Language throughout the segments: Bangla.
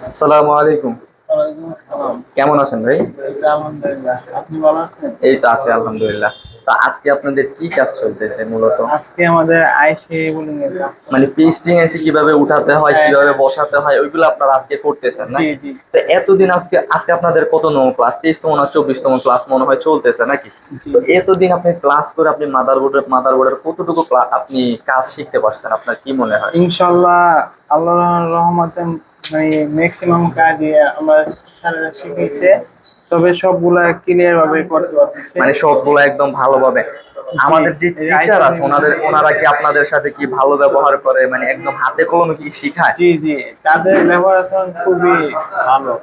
আসসালামু আলাইকুম। ওয়ালাইকুম আসসালাম। কেমন আছেন ভাই? এই তো আলহামদুলিল্লাহ। আপনি ভালো আছেন? এই তো আছি আলহামদুলিল্লাহ। তো আজকে আপনাদের কি কাজ চলতেছে মূলত? আজকে আমাদের আইসি বোলিং এর কাজ মানে চলতেছে। পেস্টিং এসে কিভাবে উঠাতে হয়, হ্যাঁ, কিভাবে হ্যাঁ। বসাতে হয় ওইগুলো আপনারা আজকে করতেছেন জি, নাকি? জি, তো এতদিন আজকে আজকে আপনাদের কত নং ক্লাস? 23তম না 24তম ক্লাস মনে হয় চলতেছে নাকি? জি। তো এতদিন আপনি ক্লাস করে আপনি মাদারবোর্ডের কতটুকু আপনি কাজ শিখতে পারছেন? আপনার কি মনে হয়? ইনশাআল্লাহ আল্লাহর রহমতে মানে ম্যাক্সিমাম কাজই আমরা স্যারেরা শিখিয়েছে। তবে সবগুলা ক্লিয়ার ভাবে করতে পারতেছে। মানে সবগুলো একদম ভালোভাবে। জি, আমাদের যে এই টিচার আইসি আছে ওনারা কি আপনাদের সাথে কি ভালো ব্যবহার করে, মানে একদম হাতে কলমে কি শিখায়? জি, জি, তাদের ব্যবহার আচরণ খুবই ভালো।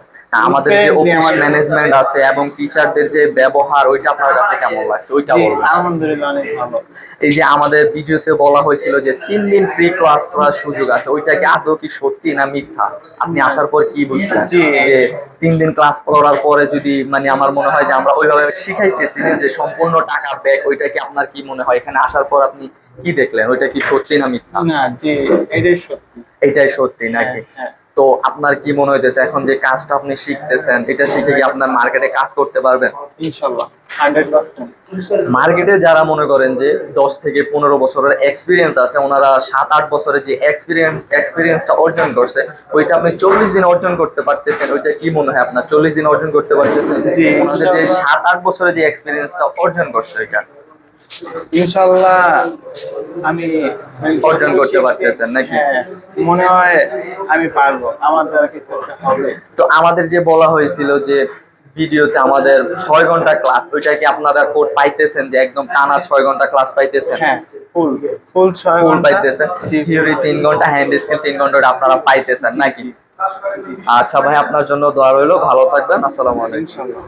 আমাদের যে ফ্রেন্ডলি অফিস আমাদের। ম্যানেজমেন্ট আছে এবং টিচারদের যে ব্যবহার ওইটা আপনার কাছে কেমন লাগছে ওইটা জি, বলবেন। আলহামদুলিল্লাহ অনেক ভালো। এই যে আমাদের ভিডিওতে বলা হয়েছিল যে 3 দিন ফ্রি ক্লাস করার সুযোগ আছে, ওইটা কি আদৌ কি সত্যি না মিথ্যা? আপনি আসার পর কি বুঝলেন জি, যে 3 দিন ক্লাস করার পরে যদি মানে আমার মনে হয় যে আমরা ওইভাবে শিখাইতেছি না যে সম্পূর্ণ টাকা ব্যাক, ওইটা কি আপনার কি মনে হয় এখানে আসার পর আপনি কি দেখলেন, ওইটা কি সত্যি না মিথ্যা? না, জি, এটাই সত্যি। এটাই সত্যি হ্যাঁ, নাকি? হ্যাঁ। তো আপনার কি মনে হইতেছে এখন যে কাজটা আপনি শিখতেছেন এটা শিখে কি আপনার মার্কেটে কাজ করতে পারবেন? ইনশাআল্লাহ 100%। মার্কেটে যারা মনে করেন যে 10 থেকে 15 বছরের এক্সপিরিয়েন্স আছে, ওনারা 7-8 বছরের যে এক্সপিরিয়েন্সটা অর্জন করছে ওইটা আপনি 40 দিন অর্জন করতে পারতেছেন, ওইটা কি মনে হয় আপনার 40 দিন অর্জন করতে পারতেছেন? জি, ওনাদের যে ইনশাআল্লাহ। 7-8 বছরের যে এক্সপিরিয়েন্সটা অর্জন করছে ওইটা ইনশাআল্লাহ আমি অর্জন করতে শিখছি। পারতেছেন নাকি? হ্যাঁ, মনে হয় আমি পারবো। আমার দ্বারা কিছু একটা হবে। তো আমাদের যে বলা হয়েছিল যে ভিডিওতে আমাদের 6 ঘন্টা ক্লাস, ওইটা কি আপনারা কোড পাইতেছেন যে একদম টানা 6 ঘন্টা ক্লাস পাইতেছেন? হ্যাঁ, ফুল ফুল 6 ফুল ঘন্টা। পাইতেছেন, জি, থিওরি 3 ঘন্টা, হ্যান্ড স্কিল 3 ঘন্টা আপনারা পাইতেছেন জি, নাকি? জি, জি। আচ্ছা ভাই, আপনার জন্য দোয়া রইলো, ভালো থাকবেন, আসসালামু আলাইকুম। ইনশাআল্লাহ।